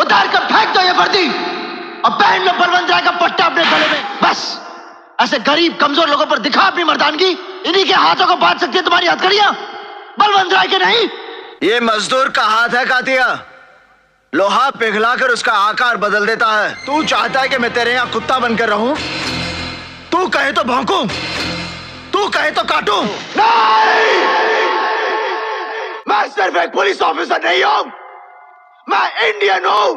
उतार कर फेंक दो ये वर्दी और पहन लो बलवंत राय का पट्टा अपने गले में। बस ऐसे गरीब कमजोर लोगों पर दिखा अपनी मर्दानगी। इन्हीं के हाथों को बांध सकती है तुम्हारी हथकड़ियां, बलवंत राय के नहीं। ये मजदूर का हाथ है कातिया, लोहा पिघलाकर उसका आकार बदल देता है। तू चाहता है कि मैं तेरे यहाँ कुत्ता बनकर रहूं? तू कहे तो भौंकूं, तू कहे तो काटूं। नहीं, मैं सिर्फ एक पुलिस ऑफिसर नहीं हूं, मैं इंडियन हूं,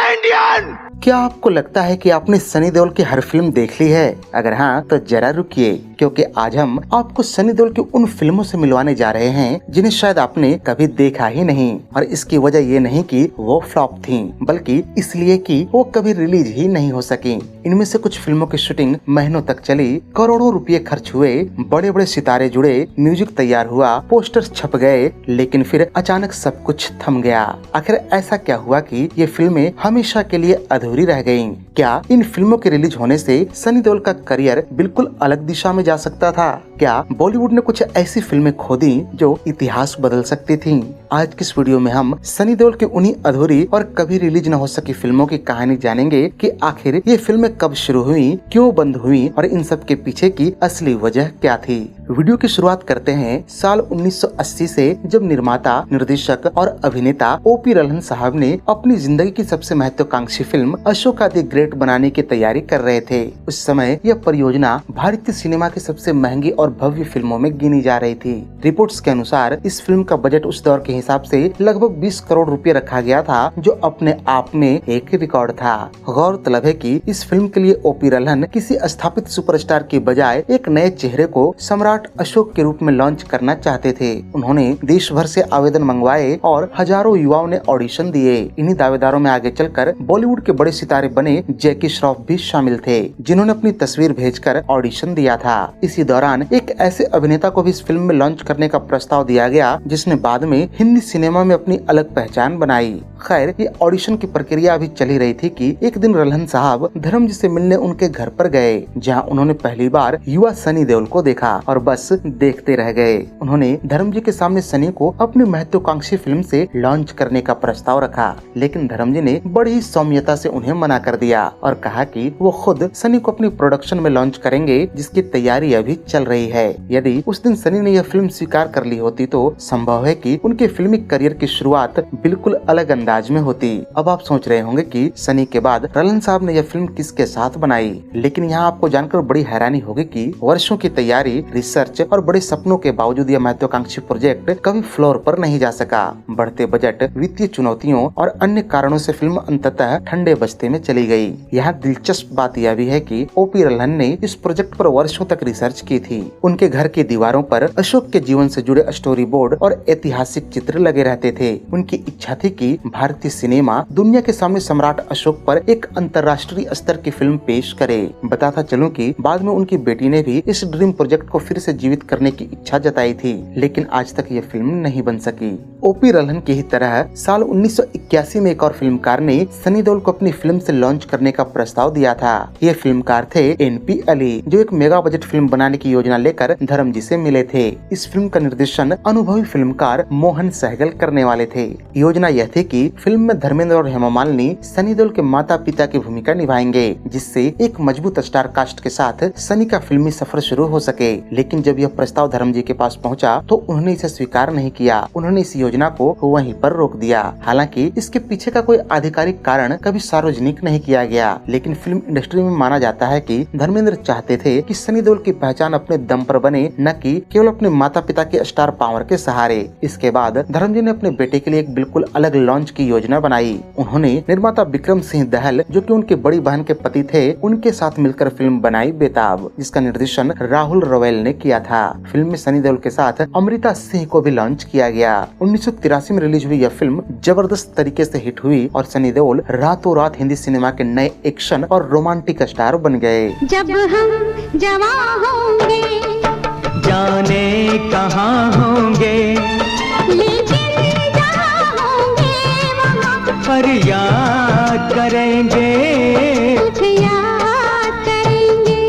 इंडियन। क्या आपको लगता है कि आपने सनी देओल की हर फिल्म देख ली है? अगर हाँ तो जरा रुकिए, क्योंकि आज हम आपको सनी देओल की उन फिल्मों से मिलवाने जा रहे हैं जिन्हें शायद आपने कभी देखा ही नहीं। और इसकी वजह ये नहीं कि वो फ्लॉप थीं, बल्कि इसलिए कि वो कभी रिलीज ही नहीं हो सकी। इनमें से कुछ फिल्मों की शूटिंग महीनों तक चली, करोड़ों रुपए खर्च हुए, बड़े बड़े सितारे जुड़े, म्यूजिक तैयार हुआ, पोस्टर्स छप गए, लेकिन फिर अचानक सब कुछ थम गया। आखिर ऐसा क्या हुआ कि ये फिल्में हमेशा के लिए अधूरी रह गयीं? क्या इन फिल्मों के रिलीज होने से सनी देओल का करियर बिल्कुल अलग दिशा में जा सकता था? क्या बॉलीवुड ने कुछ ऐसी फिल्में खो दी जो इतिहास बदल सकती थीं? आज की इस वीडियो में हम सनी देओल की उन्हीं अधूरी और कभी रिलीज न हो सकी फिल्मों की कहानी जानेंगे कि आखिर ये फिल्में कब शुरू हुई, क्यों बंद हुई और इन सब के पीछे की असली वजह क्या थी। वीडियो की शुरुआत करते हैं साल 1980 से, जब निर्माता, निर्देशक और अभिनेता ओपी रल्हन साहब ने अपनी जिंदगी की सबसे महत्वाकांक्षी फिल्म अशोका द ग्रेट बनाने की तैयारी कर रहे थे। उस समय यह परियोजना भारतीय सिनेमा की सबसे महंगी और भव्य फिल्मों में गिनी जा रही थी। रिपोर्ट्स के अनुसार इस फिल्म का बजट उस दौर के हिसाब से लगभग 20 करोड़ रुपए रखा गया था, जो अपने आप में एक रिकॉर्ड था। गौरतलब है कि इस फिल्म के लिए ओपी रल्हन किसी स्थापित सुपरस्टार के बजाय एक नए चेहरे को सम्राट अशोक के रूप में लॉन्च करना चाहते थे। उन्होंने देश भर से आवेदन मंगवाए और हजारों युवाओं ने ऑडिशन दिए। इन्हीं दावेदारों में आगे चलकर बॉलीवुड के बड़े सितारे बने जैकी श्रॉफ भी शामिल थे, जिन्होंने अपनी तस्वीर भेजकर ऑडिशन दिया था। इसी दौरान एक ऐसे अभिनेता को भी इस फिल्म में लॉन्च करने का प्रस्ताव दिया गया, जिसने बाद में हिंदी सिनेमा में अपनी अलग पहचान बनाई। खैर, ये ऑडिशन की प्रक्रिया अभी चली रही थी कि एक दिन रल्हन साहब धर्मजी से मिलने उनके घर पर गए, जहां उन्होंने पहली बार युवा सनी देओल को देखा और बस देखते रह गए। उन्होंने धर्मजी के सामने सनी को अपनी महत्वाकांक्षी फिल्म से लॉन्च करने का प्रस्ताव रखा, लेकिन धर्मजी ने बड़ी ही सौम्यता से उन्हें मना कर दिया और कहा कि वो खुद सनी को अपनी प्रोडक्शन में लॉन्च करेंगे, जिसकी तैयारी अभी चल रही है। यदि उस दिन सनी ने यह फिल्म स्वीकार कर ली होती तो संभव है कि उनके फिल्मी करियर की शुरुआत बिल्कुल अलग अंदाज में होती। अब आप सोच रहे होंगे कि सनी के बाद रल्हन साहब ने यह फिल्म किसके साथ बनाई, लेकिन यहाँ आपको जानकर बड़ी हैरानी होगी कि वर्षों की तैयारी, रिसर्च और बड़े सपनों के बावजूद यह महत्वाकांक्षी प्रोजेक्ट कभी फ्लोर पर नहीं जा सका। बढ़ते बजट, वित्तीय चुनौतियों और अन्य कारणों से फिल्म अंततः ठंडे बस्ते में चली गई। यहाँ दिलचस्प बात यह भी है कि ओपी रल्हन ने इस प्रोजेक्ट पर वर्षों तक रिसर्च की थी। उनके घर की दीवारों पर अशोक के जीवन से जुड़े स्टोरी बोर्ड और ऐतिहासिक चित्र लगे रहते थे। उनकी इच्छा थी कि भारतीय सिनेमा दुनिया के सामने सम्राट अशोक पर एक अंतर्राष्ट्रीय स्तर की फिल्म पेश करे। बताता चलूं कि बाद में उनकी बेटी ने भी इस ड्रीम प्रोजेक्ट को फिर से जीवित करने की इच्छा जताई थी, लेकिन आज तक ये फिल्म नहीं बन सकी। ओपी रल्हन की ही तरह साल 1981 में एक और फिल्मकार ने सनी देओल को अपनी फिल्म से लॉन्च करने का प्रस्ताव दिया था। ये फिल्मकार थे एनपी अली, जो एक मेगा बजट फिल्म बनाने की योजना लेकर धर्मजी से मिले थे। इस फिल्म का निर्देशन अनुभवी फिल्मकार मोहन सहगल करने वाले थे। योजना यह थी कि फिल्म में धर्मेंद्र और हेमा मालिनी सनी देओल के माता पिता की भूमिका निभाएंगे, जिससे एक मजबूत स्टार कास्ट के साथ सनी का फिल्मी सफर शुरू हो सके। लेकिन जब यह प्रस्ताव धर्मजी के पास पहुंचा तो उन्होंने इसे स्वीकार नहीं किया। उन्होंने इस योजना को वहीं पर रोक दिया। हालांकि इसके पीछे का कोई आधिकारिक कारण कभी सार्वजनिक नहीं किया गया, लेकिन फिल्म इंडस्ट्री में माना जाता है कि धर्मेंद्र चाहते थे कि सनी देओल की पहचान अपने दम पर बने, न कि केवल अपने माता पिता के स्टार पावर के सहारे। इसके बाद धर्मजी ने अपने बेटे के लिए एक बिल्कुल अलग लॉन्च की योजना बनाई। उन्होंने निर्माता विक्रम सिंह दहल, जो कि उनकी बड़ी बहन के पति थे, उनके साथ मिलकर फिल्म बनाई बेताब, जिसका निर्देशन राहुल रवेल ने किया था। फिल्म में सनी देओल के साथ अमृता सिंह को भी लॉन्च किया गया। 1983 में रिलीज हुई यह फिल्म जबरदस्त तरीके से हिट हुई और सनी देओल रातों रात हिंदी सिनेमा के नए एक्शन और रोमांटिक स्टार बन गए। जब हम जवान होंगे, जाने कहाँ होंगे, लेकिन जहाँ होंगे वहाँ पर याद करेंगे, कुछ याद करेंगे।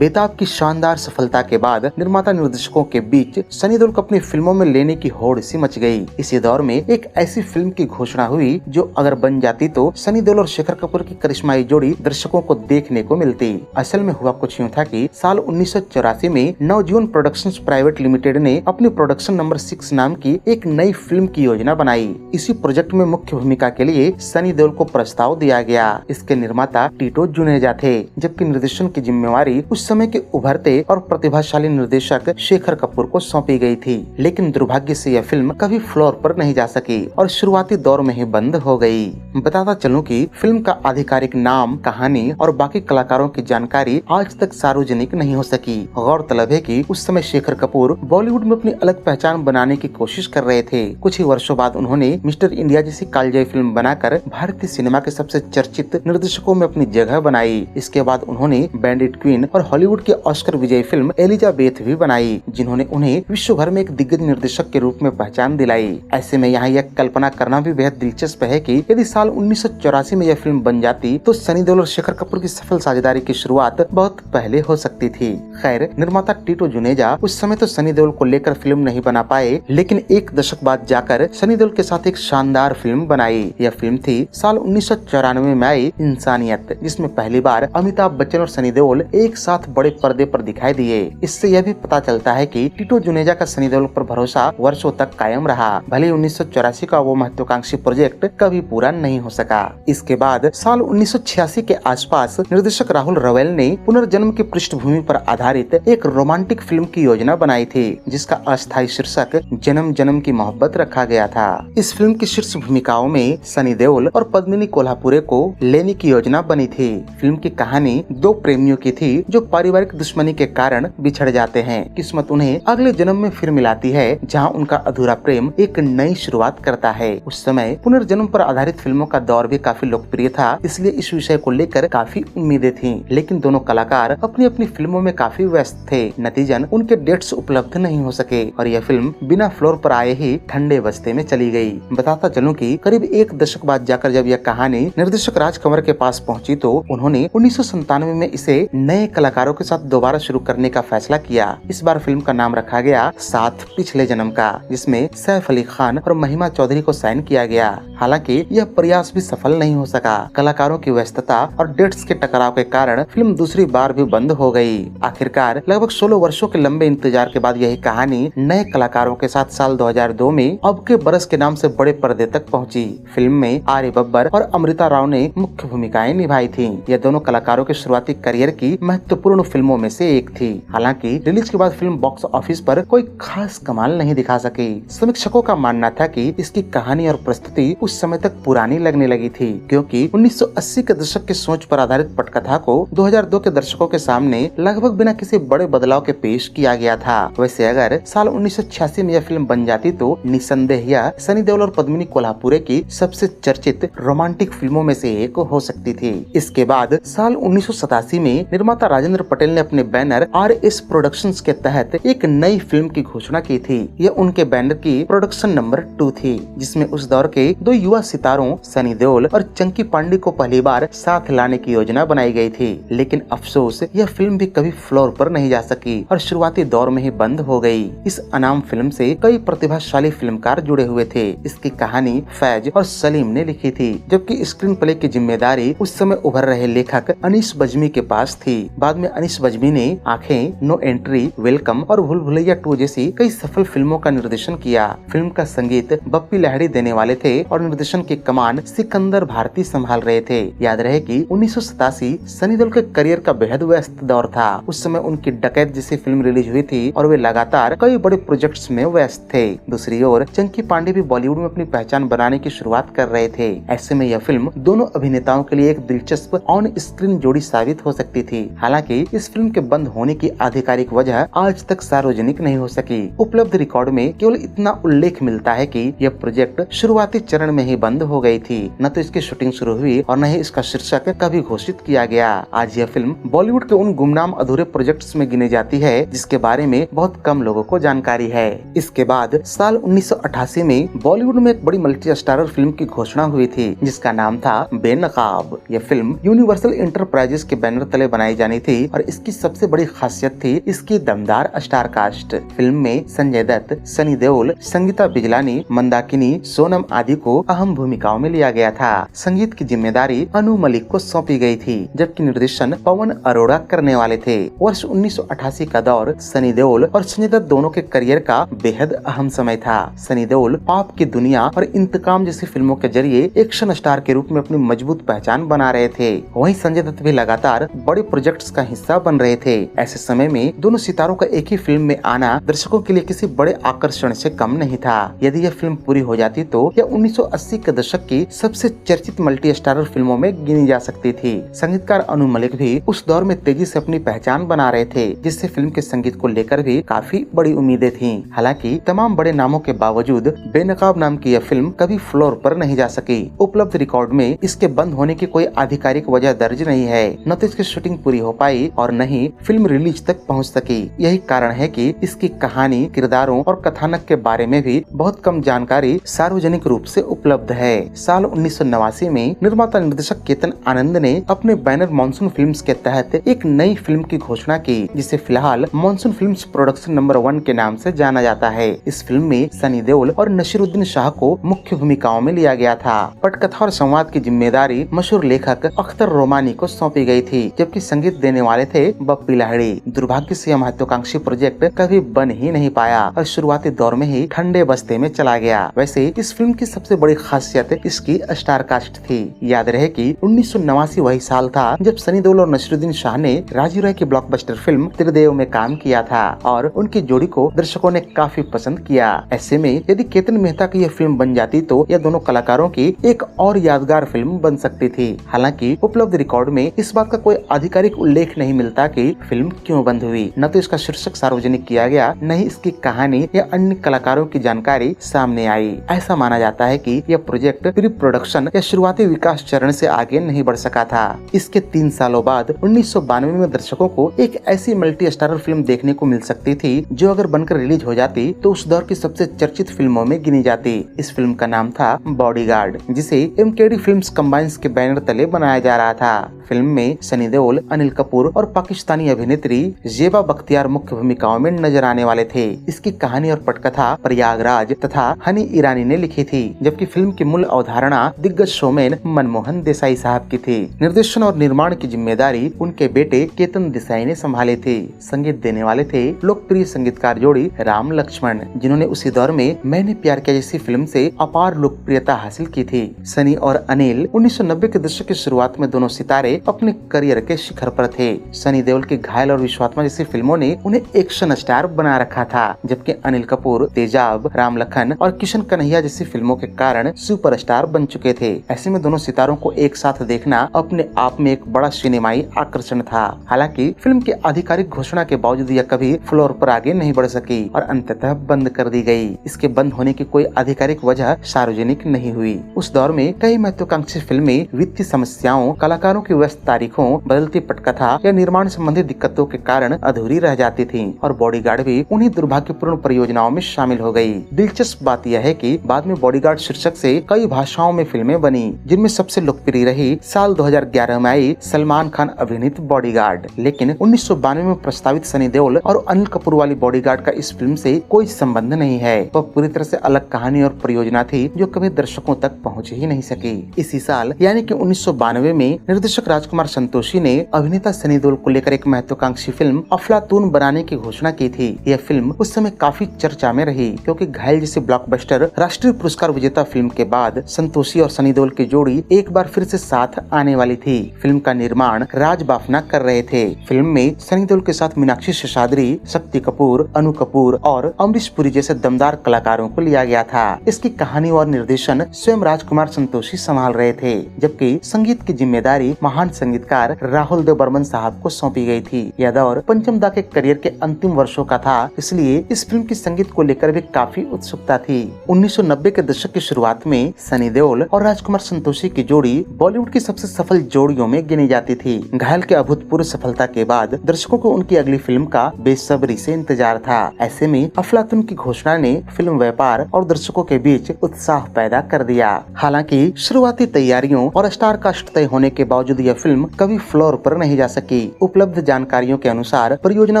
बेताब की शानदार सफलता के बाद निर्माता निर्देशकों के बीच सनी देओल को अपनी फिल्मों में लेने की होड़ सी मच गई। इसी दौर में एक ऐसी फिल्म की घोषणा हुई जो अगर बन जाती तो सनी देओल और शेखर कपूर की करिश्माई जोड़ी दर्शकों को देखने को मिलती। असल में हुआ कुछ यूँ था कि साल 1984 में नवजीवन प्रोडक्शंस प्राइवेट लिमिटेड ने अपनी प्रोडक्शन नंबर 6 नाम की एक नई फिल्म की योजना बनाई। इसी प्रोजेक्ट में मुख्य भूमिका के लिए सनी देओल को प्रस्ताव दिया गया। इसके निर्माता टीटो जुनेजा थे, जबकि निर्देशन की जिम्मेवारी उस समय के उभरते और प्रतिभाशाली निर्देशक शेखर कपूर को सौंपी गई थी। लेकिन दुर्भाग्य से यह फिल्म कभी फ्लोर पर नहीं जा सकी और शुरुआती दौर में ही बंद हो गई। बताता चलूं कि फिल्म का आधिकारिक नाम, कहानी और बाकी कलाकारों की जानकारी आज तक सार्वजनिक नहीं हो सकी। गौरतलब है कि उस समय शेखर कपूर बॉलीवुड में अपनी अलग पहचान बनाने की कोशिश कर रहे थे। कुछ ही वर्षों बाद उन्होंने मिस्टर इंडिया जैसी कालजयी फिल्म बनाकर भारतीय सिनेमा के सबसे चर्चित निर्देशकों में अपनी जगह बनाई। इसके बाद उन्होंने बैंडिट क्वीन और हॉलीवुड की ऑस्कर विजयी फिल्म एलिजाबेथ भी बनाई, जिन्होंने उन्हें विश्व भर में एक दिग्गज निर्देशक के रूप में पहचान दिलाई। ऐसे में यहाँ यह कल्पना करना भी बेहद दिलचस्प है कि यदि साल 1984 में यह फिल्म बन जाती तो सनी देओल और शेखर कपूर की सफल साझेदारी की शुरुआत बहुत पहले हो सकती थी। खैर, निर्माता टीटो जुनेजा उस समय तो सनी देओल को लेकर फिल्म नहीं बना पाए, लेकिन एक दशक बाद जाकर सनी देओल के साथ एक शानदार फिल्म बनाई। यह फिल्म थी साल 1994 में आई इंसानियत, जिसमें पहली बार अमिताभ बच्चन और सनी देओल एक साथ बड़े पर्दे पर दिखाई दिए। इससे यह भी पता चलता है कि टीटो जुनेजा का सनी देओल पर भरोसा वर्षों तक कायम रहा, भले 1984 का वो महत्वाकांक्षी प्रोजेक्ट कभी पूरा नहीं हो सका। इसके बाद साल 1986 के आसपास निर्देशक राहुल रवेल ने पुनर्जन्म की पृष्ठभूमि पर आधारित एक रोमांटिक फिल्म की योजना बनाई थी, जिसका अस्थायी शीर्षक जन्म जन्म की मोहब्बत रखा गया था। इस फिल्म की शीर्ष भूमिकाओं में सनी देओल और पद्मिनी कोल्हापुरे को लेने की योजना बनी थी। फिल्म की कहानी दो प्रेमियों की थी जो पारिवारिक दुश्मनी के कारण बिछड़ जाते हैं। किस्मत उन्हें अगले जन्म में फिर मिलाती है, जहां उनका अधूरा प्रेम एक नई शुरुआत करता है। उस समय पुनर्जन्म पर आधारित फिल्मों का दौर भी काफी लोकप्रिय था, इसलिए इस विषय को लेकर काफी उम्मीदें थीं। लेकिन दोनों कलाकार अपनी अपनी फिल्मों में काफी व्यस्त थे। नतीजन उनके डेट्स उपलब्ध नहीं हो सके और यह फिल्म बिना फ्लोर पर आए ही ठंडे बस्ते में चली गई। बताता चलूं कि करीब एक दशक बाद जाकर जब यह कहानी निर्देशक राज कंवर के पास पहुंची तो उन्होंने 1997 में इसे नए कलाकारों के साथ दोबारा शुरू करने का फैसला किया। इस बार फिल्म का नाम रखा गया साथ पिछले जन्म का, जिसमें सैफ अली खान और महिमा चौधरी को साइन किया गया। हालांकि यह प्रयास भी सफल नहीं हो सका। कलाकारों की व्यस्तता और डेट्स के टकराव के कारण फिल्म दूसरी बार भी बंद हो गई। आखिरकार लगभग 16 वर्षों के लंबे इंतजार के बाद यही कहानी नए कलाकारों के साथ साल 2002 में अब के बरस के नाम से बड़े पर्दे तक पहुंची। फिल्म में आर्य बब्बर और अमृता राव ने मुख्य भूमिकाएं निभाई थीं। यह दोनों कलाकारों के शुरुआती करियर की महत्वपूर्ण फिल्मों में से एक थी। हालांकि रिलीज के बाद फिल्म बॉक्स ऑफिस पर कोई खास कमाल नहीं दिखा सकी। समीक्षकों का मानना था कि इसकी कहानी और प्रस्तुति उस समय तक पुरानी लगने लगी थी, क्योंकि 1980 के दशक की सोच पर आधारित पटकथा को 2002 के दर्शकों के सामने लगभग बिना किसी बड़े बदलाव के पेश किया गया था। वैसे अगर साल 1986 में यह फिल्म बन जाती तो निसंदेह यह सनी देओल और पद्मिनी कोल्हापुरे की सबसे चर्चित रोमांटिक फिल्मों में से एक हो सकती थी। इसके बाद साल 1987 में निर्माता राजेंद्र पटेल ने अपने बैनर RS प्रोडक्शंस के तहत एक नई फिल्म की घोषणा की थी। यह उनके बैनर की प्रोडक्शन नंबर 2 थी, जिसमें उस दौर के दो युवा सितारों सनी देओल और चंकी पांडे को पहली बार साथ लाने की योजना बनाई गई थी। लेकिन अफसोस यह फिल्म भी कभी फ्लोर पर नहीं जा सकी और शुरुआती दौर में ही बंद हो गई। इस अनाम फिल्म से कई प्रतिभाशाली फिल्मकार जुड़े हुए थे। इसकी कहानी फैज और सलीम ने लिखी थी, जबकि स्क्रीन प्ले की जिम्मेदारी उस समय उभर रहे लेखक अनीस बज्मी के पास थी। बाद में अनीस बज्मी ने आंखें, नो एंट्री, वेलकम और भूल भुलैया 2 जैसी कई सफल फिल्मों का निर्देशन किया। फिल्म का संगीत बप्पी लहड़ी देने वाले थे और निर्देशन की कमान सिकंदर भारती संभाल रहे थे। याद रहे कि 1987 सनी देओल के करियर का बेहद व्यस्त दौर था। उस समय उनकी डकैत जैसी फिल्म रिलीज हुई थी और वे लगातार कई बड़े प्रोजेक्ट्स में व्यस्त थे। दूसरी ओर चंकी पांडे भी बॉलीवुड में अपनी पहचान बनाने की शुरुआत कर रहे थे। ऐसे में यह फिल्म दोनों अभिनेताओं के लिए एक दिलचस्प ऑन स्क्रीन जोड़ी साबित हो सकती थी। हालांकि इस फिल्म के बंद होने की आधिकारिक वजह आज तक सार्वजनिक नहीं हो सकी। उपलब्ध रिकॉर्ड में केवल इतना उल्लेख मिलता है कि यह प्रोजेक्ट शुरुआती चरण में ही बंद हो गई थी, न तो इसकी शूटिंग शुरू हुई और न ही इसका शीर्षक कभी घोषित किया गया। आज यह फिल्म बॉलीवुड के उन गुमनाम अधूरे प्रोजेक्ट्स में गिनी जाती है जिसके बारे में बहुत कम लोगों को जानकारी है। इसके बाद साल 1988 में बॉलीवुड में एक बड़ी मल्टी स्टारर फिल्म की घोषणा हुई थी जिसका नाम था बेनकाब। यह फिल्म यूनिवर्सल इंटरप्राइजेस के बैनर तले बनाई जानी थी और इसकी सबसे बड़ी खासियत थी इसकी दमदार स्टार कास्ट। फिल्म में संजय दत्त, सनी देओल, संगीता बिजलानी, मंदाकिनी, सोनम आदि को अहम भूमिकाओं में लिया गया था। संगीत की जिम्मेदारी अनु मलिक को सौंपी गई थी जबकि निर्देशन पवन अरोड़ा करने वाले थे। वर्ष 1988 का दौर सनी देओल और संजय दत्त दोनों के करियर का बेहद अहम समय था। सनी देओल पाप की दुनिया और इंतकाम जैसी फिल्मों के जरिए एक्शन स्टार के रूप में अपनी मजबूत पहचान बना रहे थे। वहीं संजय दत्त भी लगातार बड़े प्रोजेक्ट्स का हिस्सा बन रहे थे। ऐसे समय में दोनों सितारों का एक ही फिल्म में आना दर्शकों के लिए किसी बड़े आकर्षण से कम नहीं था। यदि यह फिल्म पूरी हो जाती तो यह 1980 के दशक की सबसे चर्चित मल्टी स्टारर फिल्मों में गिनी जा सकती थी। संगीतकार अनु मलिक भी उस दौर में तेजी से अपनी पहचान बना रहे थे जिससे फिल्म के संगीत को लेकर भी काफी बड़ी उम्मीदें थीं। हालांकि तमाम बड़े नामों के बावजूद बेनकाब नाम की यह फिल्म कभी फ्लोर पर नहीं जा सकी। उपलब्ध रिकॉर्ड में इसके बंद होने की कोई आधिकारिक वजह दर्ज नहीं है। न तो इसकी शूटिंग पूरी हो पाई और न ही फिल्म रिलीज तक पहुंच सकी। यही कारण है कि इसकी कहानी, किरदारों और कथानक के बारे में भी बहुत कम जानकारी सार्वजनिक रूप से उपलब्ध है। साल 1989 में निर्माता निर्देशक केतन आनंद ने अपने बैनर मॉनसून फिल्म्स के तहत एक नई फिल्म की घोषणा की जिसे फिलहाल मॉनसून फिल्म्स प्रोडक्शन नंबर 1 के नाम से जाना जाता है। इस फिल्म में सनी देओल और नसीरुद्दीन शाह को मुख्य भूमिकाओं में लिया गया था। पटकथा और संवाद की जिम्मेदारी मशहूर लेखक अख्तर रोमानी को सौंपी गई थी जबकि संगीत देने वाले थे बप्पी लाहिड़ी। दुर्भाग्य से यह महत्वाकांक्षी प्रोजेक्ट कभी बन ही नहीं पाया और शुरुआती दौर में ही ठंडे बस्ते में चला गया। वैसे इस फिल्म की सबसे बड़ी खासियत इसकी स्टार कास्ट थी। याद रहे कि 1989 वही साल था जब सनी देओल और नसीरुद्दीन शाह ने राजीव राय की ब्लॉकबस्टर फिल्म त्रिदेव में काम किया था और उनकी जोड़ी को दर्शकों ने काफी पसंद किया। ऐसे में यदि केतन मेहता की यह फिल्म बन जाती तो यह दोनों कलाकारों की एक और यादगार फिल्म बन सकती थी। हालांकि उपलब्ध रिकॉर्ड में इस बात का कोई आधिकारिक उल्लेख नहीं मिलता कि फिल्म क्यों बंद हुई। न तो इसका शीर्षक सार्वजनिक किया गया, न ही इसकी कहानी या अन्य कलाकारों की जानकारी सामने आई। ऐसा माना जाता है कि यह प्रोजेक्ट प्री प्रोडक्शन या शुरुआती विकास चरण से आगे नहीं बढ़ सका था। इसके 3 सालों बाद 1992 में दर्शकों को एक ऐसी मल्टी स्टारर फिल्म देखने को मिल सकती थी जो अगर बनकर रिलीज हो जाती तो उस दौर की सबसे चर्चित फिल्मों में गिनी जाती। इस फिल्म का नाम था बॉडीगार्ड जिसे MKD फिल्म्स कंबाइंस के बैनर तले बनाया जा रहा था। फिल्म में सनी देओल, अनिल कपूर और पाकिस्तानी अभिनेत्री जेबा बख्तियार मुख्य भूमिकाओं में नजर आने वाले थे। इसकी कहानी और पटकथा प्रयागराज तथा हनी ईरानी ने लिखी थी जबकि फिल्म की मूल अवधारणा दिग्गज शोमैन मनमोहन देसाई साहब की थी। निर्देशन और निर्माण की जिम्मेदारी उनके बेटे केतन देसाई ने संभाली थी। संगीत देने वाले थे लोकप्रिय संगीतकार जोड़ी राम लक्ष्मण जिन्होंने उसी दौर में मैंने प्यार किया जैसी फिल्म से अपार लोकप्रियता हासिल की थी। सनी और अनिल 1990 के दशक की शुरुआत में दोनों सितारे अपने करियर के शिखर पर थे। सनी देओल की घायल और विश्वात्मा जैसी फिल्मों ने उन्हें एक्शन स्टार बना रखा था जबकि अनिल कपूर तेजाब, राम लखन और किशन कन्हैया जैसी फिल्मों के कारण सुपरस्टार बन चुके थे। ऐसे में दोनों सितारों को एक साथ देखना अपने आप में एक बड़ा सिनेमाई आकर्षण था। हालांकि फिल्म की आधिकारिक घोषणा के बावजूद यह कभी फ्लोर पर आगे नहीं बढ़ सकी और अंततः बंद कर दी गई। इसके बंद होने की कोई आधिकारिक वजह सार्वजनिक नहीं हुई। उस दौर में कई महत्वाकांक्षी फिल्में वित्तीय समस्याओं, कलाकारों की व्यस्त तारीखों, बदलती पटकथा या निर्माण संबंधी दिक्कतों के कारण अधूरी रह जाती थी और बॉडीगार्ड भी उन्हीं दुर्भाग्यपूर्ण परियोजनाओं में शामिल हो गई। दिलचस्प बात यह है कि बाद में बॉडीगार्ड शीर्षक से कई भाषाओं में फिल्में बनी जिनमें सबसे लोकप्रिय रही साल 2011 में आई सलमान खान अभिनीत बॉडीगार्ड। लेकिन 1992 में प्रस्तावित सनी देओल और अनिल कपूर वाली बॉडीगार्ड का इस फिल्म से कोई संबंध नहीं है। वह पूरी तरह से अलग कहानी और परियोजना थी जो कभी दर्शकों तक पहुँच ही नहीं सकी। इसी साल यानी कि 1992 में निर्देशक राजकुमार संतोषी ने अभिनेता सनी देओल को लेकर एक महत्वाकांक्षी फिल्म अफलातून बनाने की घोषणा की थी। यह फिल्म उस समय काफी चर्चा में रही क्योंकि घायल जैसे ब्लॉकबस्टर राष्ट्रीय पुरस्कार विजेता फिल्म के बाद संतोषी और सनी देओल की जोड़ी एक बार फिर से साथ आने वाली थी। फिल्म का निर्माण राज बाफना कर रहे थे। फिल्म में सनी देओल के साथ मीनाक्षी शेषाद्री, शक्ति कपूर, अनु कपूर और अमरीश पुरी जैसे दमदार कलाकारों को लिया गया था। इसकी कहानी और निर्देशन स्वयं राजकुमार संतोषी संभाल रहे थे जबकि संगीत की जिम्मेदारी महान संगीतकार राहुल देव बर्मन साहब को सौंपी गई थी। यह दौर पंचम दा के करियर के अंतिम वर्षों का था, इसलिए इस फिल्म की संगीत को लेकर भी काफी उत्सुकता थी। 1990 के दशक की शुरुआत में सनी देओल और राजकुमार संतोषी की जोड़ी बॉलीवुड की सबसे सफल जोड़ियों में गिनी जाती थी। घायल के अभूतपूर्व सफलता के बाद दर्शकों को उनकी अगली फिल्म का बेसब्री से इंतजार था। ऐसे में अफलातून की घोषणा ने फिल्म व्यापार और दर्शकों के बीच उत्साह पैदा कर दिया। हालांकि शुरुआती तैयारियों और स्टार कास्ट तय होने के बावजूद यह फिल्म कभी फ्लोर पर नहीं जा सकी। उपलब्ध जानकारियों के अनुसार परियोजना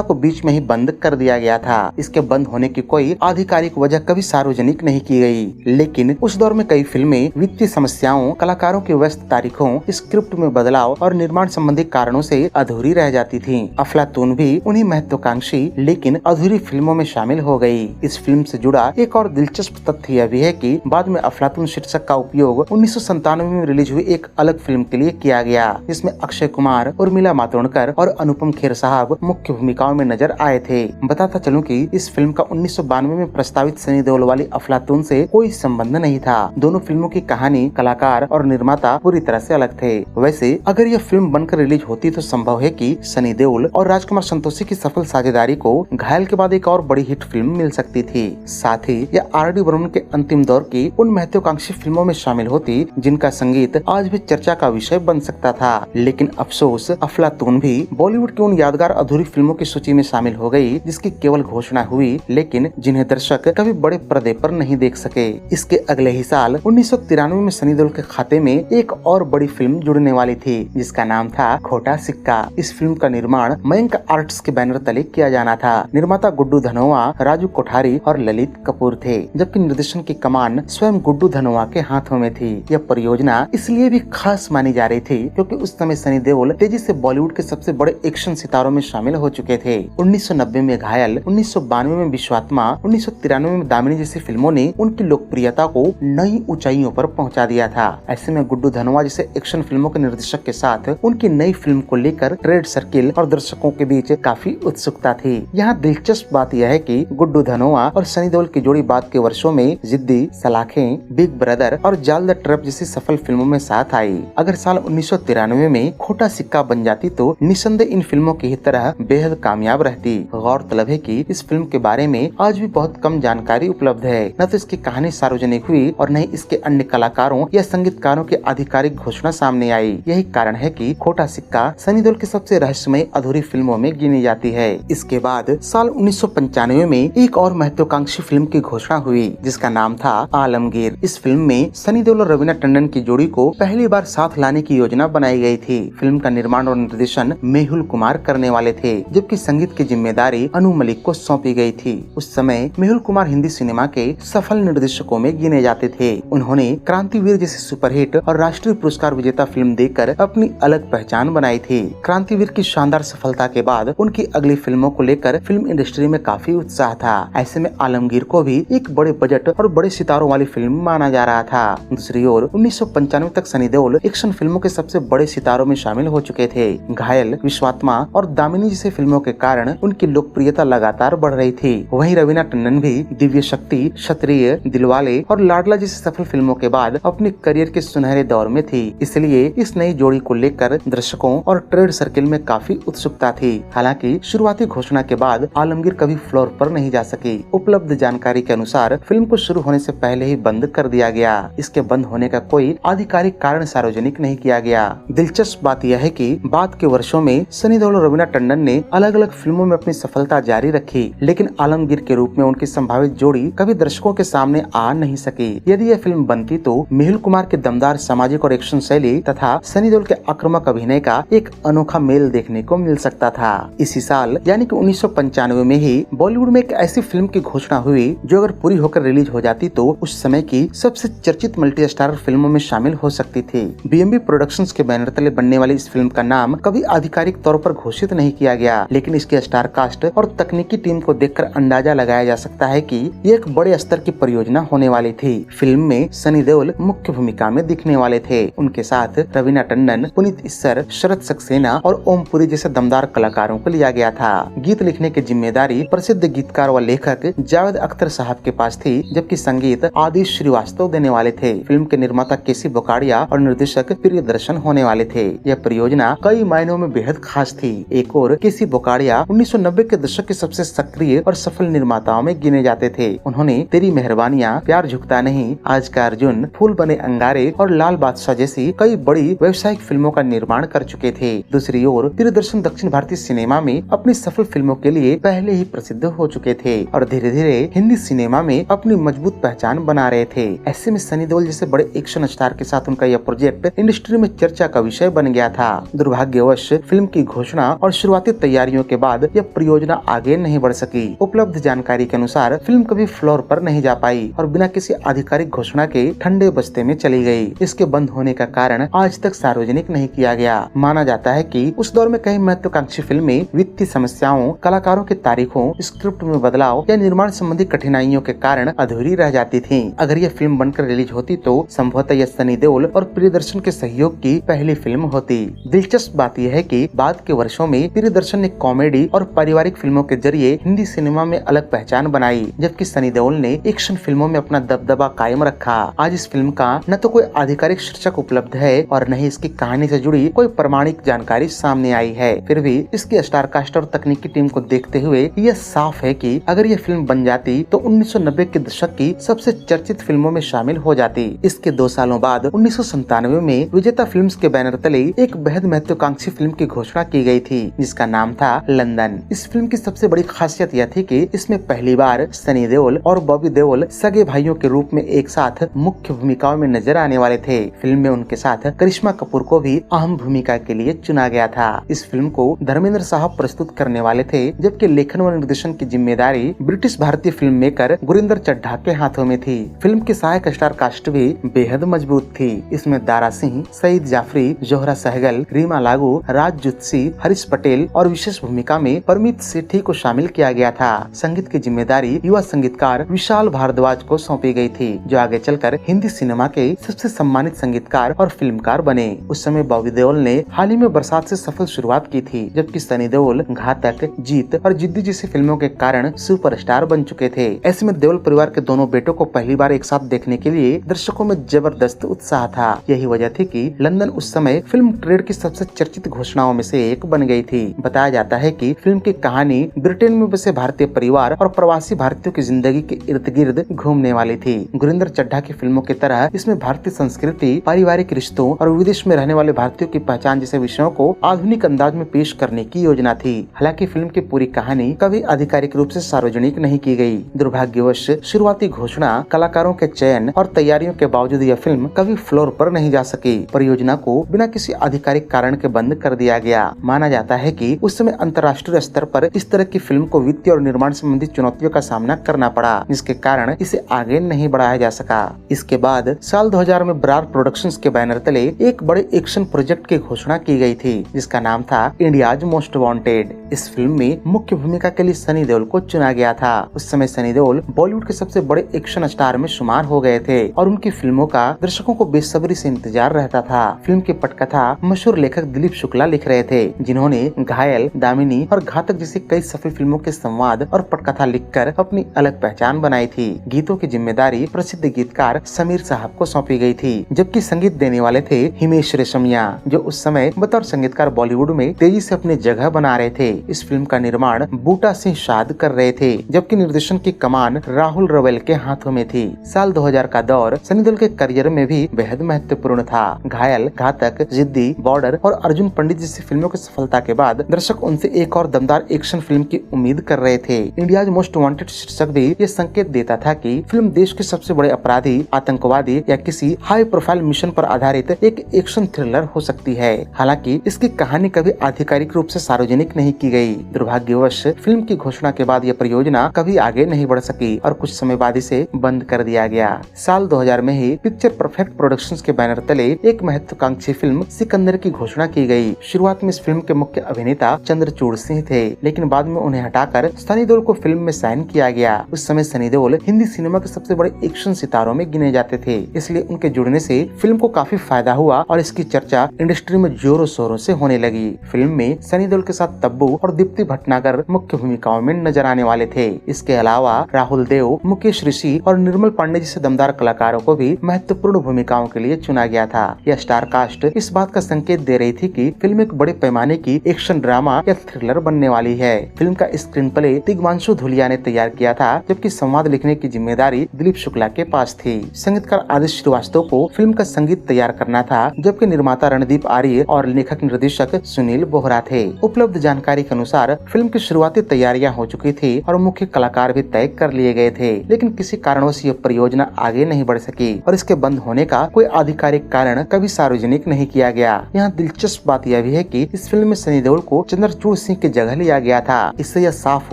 को बीच में ही बंद कर दिया गया था। इसके बंद होने की कोई आधिकारिक वजह कभी सार्वजनिक नहीं की गई, लेकिन उस दौर में कई फिल्में वित्तीय समस्याओं, कलाकारों की व्यस्त तारीखों, स्क्रिप्ट में बदलाव और निर्माण संबंधी कारणों से अधूरी रह जाती थीं। अफलातून भी उन्हीं महत्वाकांक्षी लेकिन अधूरी फिल्मों में शामिल हो गई। इस फिल्म से जुड़ा एक और दिलचस्प तथ्य यह भी है कि बाद में अफलातून शीर्षक का उपयोग 1997 में रिलीज हुई एक अलग फिल्म के लिए किया गया, जिसमें अक्षय कुमार, उर्मिला मातोंडकर और अनुपम खेर साहब मुख्य भूमिकाओं में नजर आए थे। बताता चलूं कि इस फिल्म का 1992 में प्रस्तावित सनी देओल वाली अफलातून से कोई संबंध नहीं था। दोनों फिल्मों की कहानी, कलाकार और निर्माता पूरी तरह से अलग थे। वैसे अगर यह फिल्म बनकर रिलीज होती तो संभव है कि सनी देओल और राजकुमार संतोषी की सफल साझेदारी को घायल के बाद एक और बड़ी हिट फिल्म मिल सकती थी। साथ ही यह आर.डी. बर्मन के अंतिम दौर की उन महत्वाकांक्षी फिल्मों में शामिल होती जिनका संगीत आज भी चर्चा का विषय बन सकता था। लेकिन अफसोस, अफलातून भी बॉलीवुड की उन यादगार अधूरी फिल्मों की सूची में शामिल हो गई जिसकी केवल घोषणा हुई लेकिन जिन्हें दर्शक कभी बड़े पर्दे पर नहीं देख सके। इसके अगले ही साल 1993 में सनी देओल के खाते में एक और बड़ी फिल्म जुड़ने वाली थी जिसका नाम था खोटा सिक्का। इस फिल्म का निर्माण मयंक आर्ट्स के बैनर तले किया जाना था। निर्माता गुड्डू धनोआ, राजू कोठारी और ललित कपूर थे, जबकि निर्देशन की कमान स्वयं गुड्डू धनोआ के हाथों में थी। यह परियोजना इसलिए भी खास मानी जा रही थी क्योंकि उस समय सनी देओल तेजी से बॉलीवुड के सबसे बड़े एक्शन सितारों में शामिल हो चुके थे। 1990 में घायल, 1992 में विश्वात्मा, 1993 में दामिनी जैसी फिल्मों ने उनकी लोकप्रियता को नई ऊंचाइयों पर पहुंचा दिया था। ऐसे में गुड्डू धनोआ जैसे एक्शन फिल्मों के निर्देशक के साथ उनकी नई फिल्म को लेकर ट्रेड सर्किल और दर्शकों के बीच काफी उत्सुकता थी। यहाँ दिलचस्प बात यह है कि गुड्डू धनोआ और सनी देओल की जोड़ी बाद के वर्षों में जिद्दी, सलाखें, बिग ब्रदर और जाल द ट्रैप जैसी सफल फिल्मों में साथ आई। अगर साल 1993 में खोटा सिक्का बन जाती तो निसंदेह इन फिल्मों की ही तरह बेहद कामयाब रहती। गौरतलब है कि इस फिल्म के बारे में आज भी बहुत कम जानकारी उपलब्ध है। न तो इसकी कहानी सार्वजनिक हुई और न ही इसके अन्य कलाकारों या संगीतकारों की आधिकारिक घोषणा सामने आई। यही कारण है कि खोटा सिक्का सनी देओल की सबसे रहस्यमय अधूरी फिल्मों में गिनी जाती है। इसके बाद साल 1995 में एक और महत्वाकांक्षी फिल्म की घोषणा हुई जिसका नाम था आलमगीर। इस फिल्म में सनी देओल और रवीना टंडन की जोड़ी को पहली बार साथ लाने की योजना बनाई गई थी। फिल्म का निर्माण और निर्देशन मेहुल कुमार करने वाले थे, जबकि संगीत की जिम्मेदारी अनु मलिक को सौंपी गई थी। उस समय मेहुल कुमार हिंदी सिनेमा के सफल निर्देशकों में गिने जाते थे। उन्होंने क्रांतिवीर जैसी सुपरहिट और राष्ट्रीय पुरस्कार विजेता फिल्म देकर अपनी अलग पहचान बनाई थी। क्रांतिवीर की शानदार सफलता के बाद उनकी अगली फिल्मों को लेकर फिल्म इंडस्ट्री में काफी उत्साह था। ऐसे में आलमगीर को भी एक बड़े बजट और बड़े सितारों वाली फिल्म माना जा रहा था। दूसरी ओर 1995 तक सनी देओल एक्शन फिल्मों के सबसे बड़े सितारों में शामिल हो चुके थे। घायल, विश्वात्मा और दामिनी जैसे फिल्मों के कारण उनकी लोकप्रियता लगातार बढ़ रही थी। वहीं रवीना टंडन भी दिव्य शक्ति, क्षत्रिय, दिलवाले और लाडला जैसी सफल फिल्मों के बाद अपने करियर के सुनहरे दौर में थी। इसलिए इस नई जोड़ी को लेकर दर्शकों और ट्रेड सर्किल में काफी उत्सुकता थी। हालांकि शुरुआती घोषणा के बाद आलमगीर कभी फ्लोर पर नहीं जा सकी। उपलब्ध जानकारी के अनुसार फिल्म को शुरू होने से पहले ही बंद कर दिया गया। इसके बंद होने का कोई आधिकारिक कारण सार्वजनिक नहीं किया गया। दिलचस्प बात यह है कि बाद के वर्षों में सनी देओल और रवीना टंडन ने अलग अलग फिल्मों में अपनी सफलता जारी रखी, लेकिन आलमगीर के रूप में उनकी संभावित जोड़ी कभी दर्शकों के सामने आ नहीं सकी। यदि यह फिल्म बनती तो मेहुल कुमार के दमदार सामाजिक और एक्शन शैली तथा सनी देओल के आक्रामक अभिनय का एक अनोखा मेल देखने को मिल सकता था। इसी साल यानी कि 1995 में ही बॉलीवुड में एक ऐसी फिल्म की घोषणा हुई जो अगर पूरी होकर रिलीज हो जाती तो उस समय की सबसे चर्चित मल्टी स्टारर फिल्मों में शामिल हो सकती थी। बीएमबी प्रोडक्शंस के बैनर तले बनने वाली इस फिल्म का नाम कभी आधिकारिक तौर पर घोषित नहीं किया गया, लेकिन इसके स्टार कास्ट और तकनीकी टीम को देखकर अंदाजा लगाया जा सकता है कि ये एक बड़े स्तर की परियोजना होने वाली थी। फिल्म में सनी देओल मुख्य भूमिका में दिखने वाले थे। उनके साथ रवीना टंडन, पुनीत इस्सर, शरद सक्सेना और ओम पुरी जैसे दमदार कलाकारों को लिया गया था। गीत लिखने की जिम्मेदारी प्रसिद्ध गीतकार व लेखक जावेद अख्तर साहब के पास थी, जबकि संगीत आदिश श्रीवास्तव देने वाले थे। फिल्म के निर्माता केसी बोकाडिया और निर्देशक प्रियदर्शन होने वाले थे। यह परियोजना कई मायनों में बेहद खास थी। एक और केसी बोकाडिया 1990 के दशक के सबसे सक्रिय और सफल निर्माताओं में गिने जाते थे। उन्होंने तेरी मेहरबानियां, प्यार झुकता नहीं, आज का अर्जुन अर्जुन, फूल बने अंगारे और लाल बादशाह जैसी कई बड़ी व्यावसायिक फिल्मों का निर्माण कर चुके थे। दूसरी ओर प्रियदर्शन दक्षिण भारतीय सिनेमा में अपनी सफल फिल्मों के लिए पहले ही प्रसिद्ध हो चुके थे और धीरे धीरे हिंदी सिनेमा में अपनी मजबूत पहचान बना रहे थे। ऐसे में सनी देओल जैसे बड़े एक्शन स्टार के साथ उनका यह प्रोजेक्ट इंडस्ट्री में चर्चा का विषय बन गया था। दुर्भाग्यवश फिल्म की घोषणा और शुरुआती तैयारियों के बाद यह परियोजना आगे नहीं बढ़ सकी। उपलब्ध जानकारी के अनुसार फिल्म कभी फ्लोर पर नहीं जा पाई और बिना किसी आधिकारिक घोषणा के ठंडे बस्ते में चली गई। इसके बंद होने का कारण आज तक सार्वजनिक नहीं किया गया। माना जाता है कि उस दौर में कई महत्वाकांक्षी फिल्में वित्तीय समस्याओं, कलाकारों की तारीखों, स्क्रिप्ट में बदलाव या निर्माण संबंधी कठिनाइयों के कारण अधूरी रह जाती थी। अगर यह फिल्म बनकर रिलीज होती तो संभवतः यह सनी देओल और प्रियदर्शन के सहयोग की पहली फिल्म होती। दिलचस्प बात यह है कि बाद के वर्षों में प्रियदर्शन ने कॉमेडी और पारिवारिक फिल्मों के जरिए हिंदी सिनेमा में अलग पहचान बनाई, जबकि सनी देओल ने एक्शन फिल्मों में अपना दबदबा कायम रखा। आज इस फिल्म का न तो कोई आधिकारिक शीर्षक उपलब्ध है और न ही इसकी कहानी से जुड़ी कोई प्रमाणिक जानकारी सामने आई है। फिर भी इसकी स्टार कास्ट और तकनीकी टीम को देखते हुए यह साफ है कि अगर यह फिल्म बन जाती तो 1990 के दशक की सबसे चर्चित फिल्मों में शामिल हो जाती। इसके 2 सालों बाद 1997 में विजेता फिल्म्स के बैनर तले एक बेहद महत्वाकांक्षी फिल्म की घोषणा की गई थी, जिसका नाम था लंदन। इस फिल्म की सबसे बड़ी खासियत यह थी कि इसमें पहली बार सनी देओल और बॉबी देओल सगे भाइयों के रूप में एक साथ मुख्य भूमिकाओं में नजर आने वाले थे। फिल्म में उनके साथ करिश्मा कपूर को भी अहम भूमिका के लिए चुना गया था। इस फिल्म को धर्मेंद्र साहब प्रस्तुत करने वाले थे, जबकि लेखन व निर्देशन की जिम्मेदारी ब्रिटिश भारतीय फिल्म मेकर गुरिंदर चड्ढा के हाथों में थी। फिल्म की सहायक स्टार कास्ट भी बेहद मजबूत थी। इसमें दारा सिंह, सईद जाफरी, जोहरा सहगल, रीमा लागू, राज जुत्सी, हरीश पटेल और विशेष भूमिका में परमीत सेठी को शामिल किया गया था। संगीत की जिम्मेदारी युवा संगीतकार विशाल भारद्वाज को सौंपी गई थी, जो आगे चलकर हिंदी सिनेमा के सबसे सम्मानित संगीतकार और फिल्मकार बने। उस समय बॉबी देओल ने हाल ही में बरसात से सफल शुरुआत की थी, जबकि सनी देओल घातक, जीत और जिद्दी जैसी फिल्मों के कारण सुपरस्टार बन चुके थे। ऐसे में देओल परिवार के दोनों बेटों को पहली बार एक साथ देखने के लिए दर्शकों में जबरदस्त उत्साह था। यही वजह थी कि लंदन उस समय फिल्म ट्रेड की सबसे चर्चित घोषणाओं में से एक बन गई थी। बताया जाता है कि फिल्म की कहानी ब्रिटेन में बसे भारतीय परिवार और प्रवासी भारतीयों की जिंदगी के इर्द गिर्द घूमने वाली थी। गुरिंदर चड्ढा की फिल्मों की तरह इसमें भारतीय संस्कृति, पारिवारिक रिश्तों और विदेश में रहने वाले भारतीयों की पहचान जैसे विषयों को आधुनिक अंदाज में पेश करने की योजना थी। हालांकि फिल्म की पूरी कहानी कभी आधिकारिक रूप से सार्वजनिक नहीं की गई। दुर्भाग्यवश शुरुआती घोषणा, कलाकारों के चयन और तैयारियों के बावजूद यह फिल्म कभी फ्लोर पर नहीं जा सकी। परियोजना को बिना किसी आधिकारिक कारण के बंद कर दिया गया। माना जाता है कि उस समय अंतर्राष्ट्रीय स्तर पर इस तरह की फिल्म को वित्तीय और निर्माण संबंधी चुनौतियों का सामना करना पड़ा, जिसके कारण इसे आगे नहीं बढ़ाया जा सका। इसके बाद साल 2000 में ब्रार प्रोडक्शंस के बैनर तले एक बड़े एक्शन प्रोजेक्ट की घोषणा की गई थी, जिसका नाम था इंडियाज मोस्ट वांटेड। इस फिल्म में मुख्य भूमिका के लिए सनी देओल को चुना गया था। उस समय सनी देओल बॉलीवुड के सबसे बड़े एक्शन स्टार में शुमार हो गए थे और उनकी फिल्मों का दर्शकों को बेसब्री से इंतजार रहता था। फिल्म की पटकथा मशहूर लेखक दिलीप शुक्ला लिख रहे थे, जिन्होंने घायल, दामिनी और घातक जैसी कई सफल फिल्मों के संवाद और पटकथा लिखकर अपनी अलग पहचान बनाई थी। गीतों की जिम्मेदारी प्रसिद्ध गीतकार समीर साहब को सौंपी गई थी, जबकि संगीत देने वाले थे हिमेश रेशमिया, जो उस समय बतौर संगीतकार बॉलीवुड में तेजी से अपनी जगह बना रहे थे। इस फिल्म का निर्माण बूटा सिंह शाद कर रहे थे, जबकि निर्देशन की कमान राहुल रवेल के हाथों में थी। साल 2000 का दौर सनी देओल के करियर में भी बेहद महत्वपूर्ण था। घायल, घातक, जिद्दी, बॉर्डर और अर्जुन पंडित जैसी फिल्मों की सफलता के बाद दर्शक उनसे एक और दमदार एक्शन फिल्म की उम्मीद कर रहे थे। इंडियाज मोस्ट वांटेड शीर्षक भी ये संकेत देता था कि फिल्म देश के सबसे बड़े अपराधी, आतंकवादी या किसी हाई प्रोफाइल मिशन पर आधारित एक एक्शन थ्रिलर हो सकती है। हालांकि इसकी कहानी कभी आधिकारिक रूप से सार्वजनिक नहीं की गई। दुर्भाग्यवश फिल्म की घोषणा के बाद यह परियोजना कभी आगे नहीं बढ़ सकी और कुछ समय बाद इसे बंद कर दिया गया। साल 2000 में ही पिक्चर परफेक्ट प्रोडक्शंस के बैनर तले एक महत्वाकांक्षी फिल्म सिकंदर की घोषणा की गई। शुरुआत में इस फिल्म के मुख्य अभिनेता चंद्रचूड़ सिंह थे, लेकिन बाद में उन्हें हटाकर सनी देओल को फिल्म में साइन किया गया। उस समय सनी देओल हिंदी सिनेमा के सबसे बड़े एक्शन सितारों में गिने जाते थे, इसलिए उनके जुड़ने से फिल्म को काफी फायदा हुआ और इसकी चर्चा इंडस्ट्री में जोरों शोरों से होने लगी। फिल्म में सनी देओल के साथ तब्बू और दीप्ति भटनागर मुख्य भूमिकाओं में नजर आने वाले थे। इसके अलावा राहुल देव, मुकेश ऋषि और निर्मल पांडे जैसे दमदार कलाकारों को भी महत्वपूर्ण भूमिकाओं के लिए चुना गया था। यह स्टार कास्ट इस बात का संकेत दे रही थी कि फिल्म एक बड़े पैमाने की एक्शन ड्रामा या थ्रिलर बनने वाली है। फिल्म का स्क्रीन प्ले तिग्मांशु धुलिया ने तैयार किया था, जबकि संवाद लिखने की जिम्मेदारी दिलीप शुक्ला के पास थी। संगीतकार आदित्य श्रीवास्तव को फिल्म का संगीत तैयार करना था, जबकि निर्माता रणदीप आर्य और लेखक निर्देशक सुनील बोहरा थे। उपलब्ध जानकारी के अनुसार फिल्म की शुरुआती तैयारियां हो चुकी थी और मुख्य कलाकार भी तय कर लिए गए थे, लेकिन किसी कारणवश यह परियोजना आगे नहीं बढ़ सकी और इसके बंद होने का कोई आधिकारिक कारण कभी सार्वजनिक नहीं किया गया। यहाँ दिलचस्प बात यह भी है कि इस फिल्म में सनी देओल को चंद्रचूड़ सिंह की जगह लिया गया था। इससे यह साफ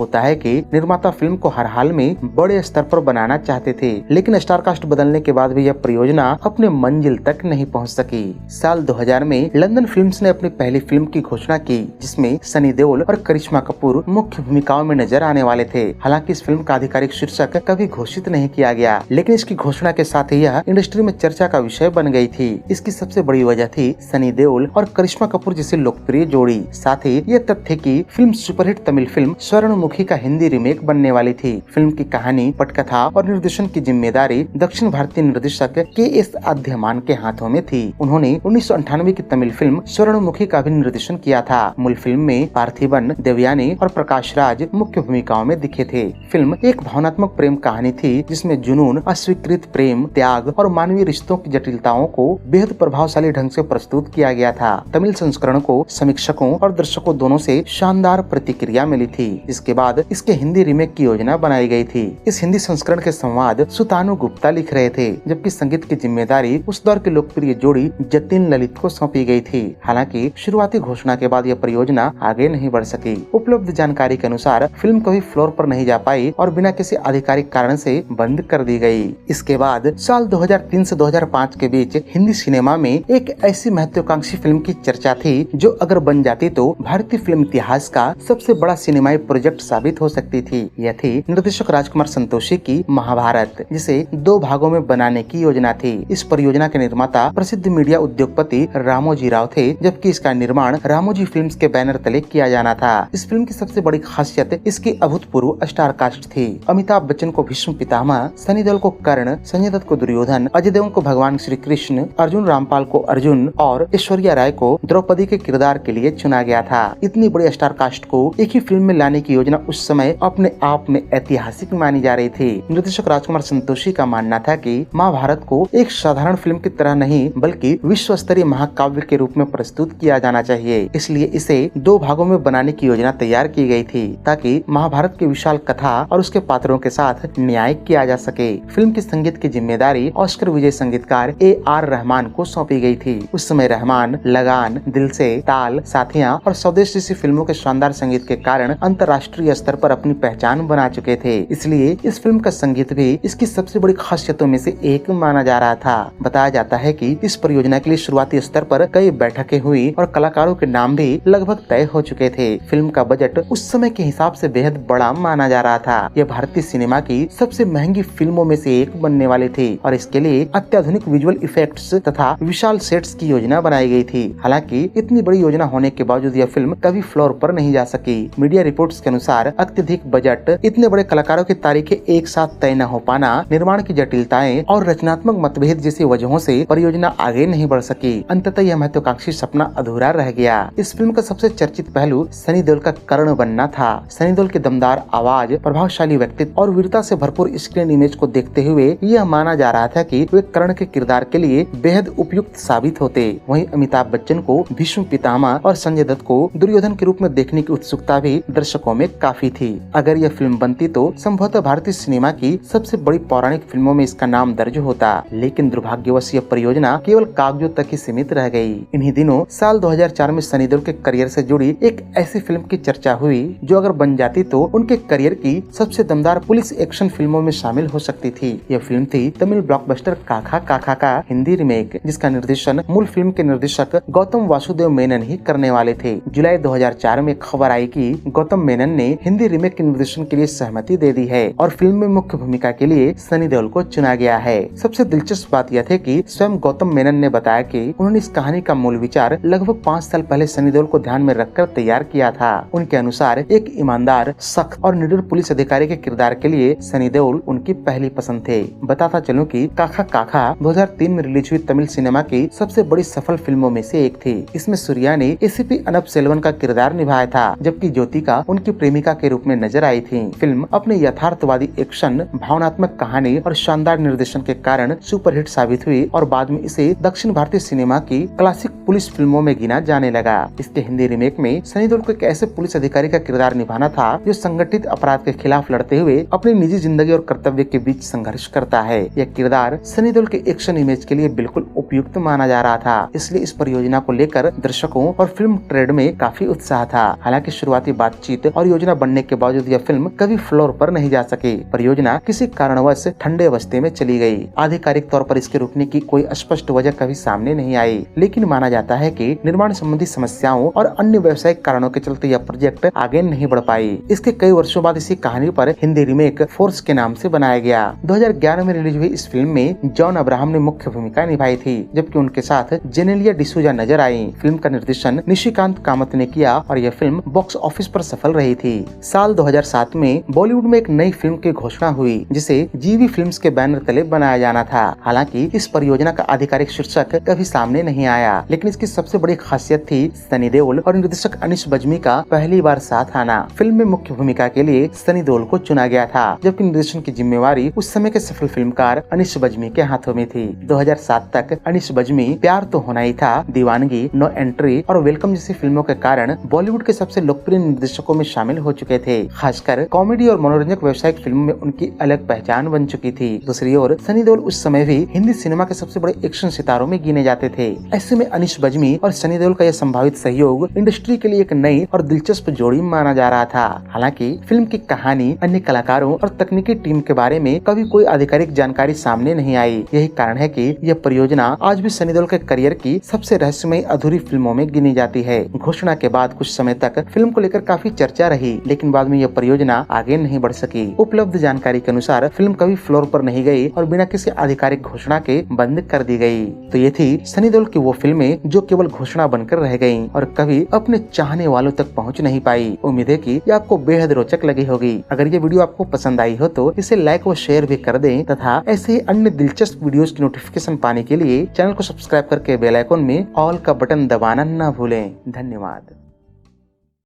होता है कि निर्माता फिल्म को हर हाल में बड़े स्तर पर बनाना चाहते थे, लेकिन स्टारकास्ट बदलने के बाद भी यह परियोजना अपने मंजिल तक नहीं पहुँच सकी। साल 2000 में लंदन फिल्म्स ने अपनी पहली फिल्म की घोषणा की, जिसमें सनी देओल और करिश्मा कपूर मुख्य भूमिकाओं में नजर आने वाले थे। हालांकि इस फिल्म का आधिकारिक शीर्षक कभी घोषित नहीं किया गया, लेकिन इसकी घोषणा के साथ ही यह इंडस्ट्री में चर्चा का विषय बन गई थी। इसकी सबसे बड़ी वजह थी सनी देओल और करिश्मा कपूर जैसी लोकप्रिय जोड़ी। साथ ही ये तथ्य कि film superhit Tamil film Swarnamukhi का हिंदी रीमेक बनने वाली थी। फिल्म की कहानी, पटकथा और निर्देशन की जिम्मेदारी दक्षिण भारतीय निर्देशक के.एस. आद्यमान के हाथों में थी। उन्होंने 1998 की तमिल फिल्म स्वर्णमुखी का भी निर्देशन किया था। मूल फिल्म में पार्थिबन, देवयानी और प्रकाश राज मुख्य भूमिकाओं में दिखे थे। फिल्म एक भावनात्मक प्रेम कहानी थी, जिसमें जुनून, अस्वीकृत प्रेम, त्याग और मानवीय रिश्तों की जटिलताओं को बेहद प्रभावशाली ढंग से प्रस्तुत किया गया था। तमिल संस्करण को समीक्षकों और दर्शकों दोनों से शानदार प्रतिक्रिया मिली थी। इसके बाद इसके हिंदी रीमेक की योजना बनाई गई थी। इस हिंदी संस्करण के संवाद सुतानु गुप्ता लिख रहे थे, जबकि संगीत की जिम्मेदारी उस दौर की लोकप्रिय जोड़ी जतिन ललित को सौंपी गई थी। हालांकि शुरुआती घोषणा के बाद यह परियोजना आगे नहीं बढ़ सकी। उपलब्ध जानकारी के अनुसार फिल्म कभी फ्लोर पर नहीं जा पाई और बिना किसी आधिकारिक कारण से बंद कर दी गई। इसके बाद साल 2003 से 2005 के बीच हिंदी सिनेमा में एक ऐसी महत्वाकांक्षी फिल्म की चर्चा थी जो अगर बन जाती तो भारतीय फिल्म इतिहास का सबसे बड़ा सिनेमाई प्रोजेक्ट साबित हो सकती थी। यह थी निर्देशक राजकुमार संतोषी की महाभारत, जिसे 2 भागों में बनाने की योजना थी। इस परियोजना के निर्माता प्रसिद्ध मीडिया उद्योगपति रामोजी राव थे, जबकि इसका निर्माण रामोजी फिल्म्स के बैनर तले किया जाना था। इस फिल्म की सबसे बड़ी खासियत इसकी अभूतपूर्व स्टार कास्ट थी। अमिताभ बच्चन को भीष्म पितामह, सनी देओल को कर्ण, संजय दत्त को दुर्योधन, अजय देवगन को भगवान श्री कृष्ण, अर्जुन रामपाल को अर्जुन और ऐश्वर्या राय को द्रौपदी के किरदार के लिए चुना गया था। इतनी बड़ी स्टार कास्ट को एक ही फिल्म में लाने की योजना उस समय अपने आप में ऐतिहासिक मानी जा रही थी। निर्देशक राजकुमार संतोषी का मानना था कि महाभारत को एक साधारण फिल्म की तरह नहीं बल्कि विश्व स्तरीय महाकाव्य के रूप में प्रस्तुत किया जाना चाहिए। इसलिए इसे 2 भागों में बनाने की योजना तैयार की गई थी, ताकि महाभारत की विशाल कथा और उसके पात्रों के साथ न्याय किया जा सके। फिल्म की संगीत की जिम्मेदारी ऑस्कर विजयी संगीतकार A.R. रहमान को सौंपी गई थी। उस समय रहमान लगान, दिल से, ताल, साथियां और स्वदेश जैसी फिल्मों के शानदार संगीत के कारण अंतर्राष्ट्रीय स्तर पर अपनी पहचान बना चुके थे। इसलिए इस फिल्म का संगीत भी इसकी सबसे बड़ी खासियतों में से एक माना जा रहा था। बताया जाता है कि इस परियोजना के लिए शुरुआती स्तर पर कई बैठकें हुई और कलाकारों के नाम भी लगभग तय हो चुके थे। फिल्म का बजट उस समय के हिसाब से बेहद बड़ा माना जा रहा था। यह भारतीय सिनेमा की सबसे महंगी फिल्मों में से एक बनने वाली थी और इसके लिए अत्याधुनिक विजुअल इफेक्ट्स तथा विशाल सेट्स की योजना बनाई गई थी। हालांकि इतनी बड़ी योजना होने के बावजूद यह फिल्म कभी फ्लोर पर नहीं जा सकी। मीडिया रिपोर्ट्स के अनुसार अत्यधिक बजट, इतने बड़े कलाकारों की तारीखें एक साथ तय न हो पाना, निर्माण की जटिलताएं और रचनात्मक मतभेद जैसी वजहों से परियोजना आगे नहीं बढ़ सकी। अंततः यह महत्वाकांक्षी सपना अधूरा रह गया। इस फिल्म का सबसे चर्चित पहलू सनी देओल का कर्ण बनना था। सनी देओल की दमदार आवाज, प्रभावशाली व्यक्तित्व और वीरता से भरपूर स्क्रीन इमेज को देखते हुए यह माना जा रहा था कि वे कर्ण के किरदार के लिए बेहद उपयुक्त साबित होते। वहीं अमिताभ बच्चन को भीष्म पितामह और संजय दत्त को दुर्योधन के रूप में देखने की उत्सुकता भी दर्शकों में काफी थी। अगर यह फिल्म बनती तो संभवतः भारतीय सिनेमा की सबसे बड़ी पौराणिक फिल्मों में इसका नाम दर्ज होता, लेकिन दुर्भाग्यवश यह परियोजना केवल कागजों तक ही सीमित रह गई। इन्हीं दिनों साल 2004 में सनी देओल के करियर से जुड़ी एक ऐसी फिल्म की चर्चा हुई जो अगर बन जाती तो उनके करियर की सबसे दमदार पुलिस एक्शन फिल्मों में शामिल हो सकती थी। यह फिल्म थी तमिल ब्लॉकबस्टर काका काका का हिंदी रीमेक, जिसका निर्देशन मूल फिल्म के निर्देशक गौतम वासुदेव मेनन ही करने वाले थे। जुलाई 2004 में खबर आई कि गौतम मेनन ने हिंदी रीमेक के निर्देशन के लिए सहमति दे दी है और फिल्म में मुख्य भूमिका के लिए सनी देओल को चुना गया है। सबसे दिलचस्प बात यह थी कि स्वयं गौतम मेनन ने बताया कि उन्होंने इस कहानी का मूल विचार लगभग 5 साल पहले सनी देओल को ध्यान में रखकर तैयार किया था। उनके अनुसार एक ईमानदार, सख्त और निडर पुलिस अधिकारी के किरदार के लिए सनी देओल उनकी पहली पसंद थे। बताता चलूं कि काका काका 2003 में रिलीज हुई तमिल सिनेमा की सबसे बड़ी सफल फिल्मों में से एक थी। इसमें सूर्या ने एसीपी अनब सेल्वन का किरदार निभाया था, जबकि ज्योतिका उनकी प्रेमिका के रूप में नजर आई थी। फिल्म अपने यथार्थवादी एक्शन, भावनात्मक कहानी और शानदार निर्देशन के कारण सुपरहिट साबित हुई और बाद में इसे दक्षिण भारतीय सिनेमा की क्लासिक पुलिस फिल्मों में गिना जाने लगा। इसके हिंदी रीमेक में सनी देओल को एक ऐसे पुलिस अधिकारी का किरदार निभाना था जो संगठित अपराध के खिलाफ लड़ते हुए अपनी निजी जिंदगी और कर्तव्य के बीच संघर्ष करता है। यह किरदार सनी देओल के एक्शन इमेज के लिए बिल्कुल उपयुक्त माना जा रहा था, इसलिए इस परियोजना को लेकर दर्शकों और फिल्म ट्रेड में काफी उत्साह था। हालांकि शुरुआती बातचीत और योजना बनने के बावजूद यह फिल्म कभी फ्लोर पर नहीं जा सकी। परियोजना किसी कारणवश ठंडे अवस्थे में चली गई। आधिकारिक तौर पर इसके रुकने की कोई स्पष्ट वजह कभी सामने नहीं आई, लेकिन माना जाता है कि निर्माण संबंधी समस्याओं और अन्य व्यावसायिक कारणों के चलते यह प्रोजेक्ट आगे नहीं बढ़ पाई। इसके कई वर्षों बाद इसी कहानी पर हिंदी रीमेक फोर्स के नाम से बनाया गया। 2011 में रिलीज हुई इस फिल्म में जॉन अब्राहम ने मुख्य भूमिका निभाई थी, जबकि उनके साथ जेनेलिया डिसूजा नजर आई। फिल्म का निर्देशन निशिकांत कामत ने किया और यह फिल्म बॉक्स ऑफिस पर सफल रही थी। साल 2007 में बॉलीवुड में एक नई फिल्म की घोषणा हुई, जिसे जीवी फिल्म्स के बैनर तले बनाया जाना था। हालांकि इस परियोजना का आधिकारिक शीर्षक कभी सामने नहीं आया, लेकिन इसकी सबसे बड़ी खासियत थी सनी देओल और निर्देशक अनीश बज्मी का पहली बार साथ आना। फिल्म में मुख्य भूमिका के लिए सनी देओल को चुना गया था, जबकि निर्देशन की जिम्मेवारी उस समय के सफल फिल्मकार अनीश बज्मी के हाथों में थी। 2007 तक अनीश बज्मी प्यार तो होना ही था, दीवानगी, नो एंट्री और वेलकम जैसी फिल्मों के कारण बॉलीवुड के सबसे लोकप्रिय निर्देशकों में शामिल हो चुके थे। खासकर कॉमेडी और मनोरंजक व्यावसायिक फिल्मों में उनकी अलग पहचान बन चुकी थी। दूसरी ओर सनी देओल उस समय भी हिंदी सिनेमा के सबसे बड़े एक्शन सितारों में गिने जाते थे। ऐसे में अनीश बज्मी और सनी देओल का यह संभावित सहयोग इंडस्ट्री के लिए एक नई और दिलचस्प जोड़ी माना जा रहा था। हालांकि फिल्म की कहानी, अन्य कलाकारों और तकनीकी टीम के बारे में कभी कोई आधिकारिक जानकारी सामने नहीं आई। यही कारण है कि यह परियोजना आज भी सनी देओल के करियर की सबसे रहस्यमयी अधूरी फिल्मों में गिनी जाती है। घोषणा के बाद कुछ समय तक फिल्म को लेकर काफी चर्चा रही, लेकिन बाद में यह परियोजना आगे नहीं बढ़ सकी। उपलब्ध जानकारी के अनुसार फिल्म कभी फ्लोर पर नहीं गई और बिना किसी आधिकारिक घोषणा के बंद कर दी गई। तो ये थी सनी देओल की वो फिल्में जो केवल घोषणा बनकर रह गईं और कभी अपने चाहने वालों तक पहुंच नहीं पाई। उम्मीद है कि ये आपको बेहद रोचक लगी होगी। अगर ये वीडियो आपको पसंद आई हो तो इसे लाइक व शेयर भी कर दें तथा ऐसे ही अन्य दिलचस्प वीडियोस की नोटिफिकेशन पाने के लिए चैनल को सब्सक्राइब करके बेल आइकन में ऑल का बटन दबाना न भूलें। धन्यवाद।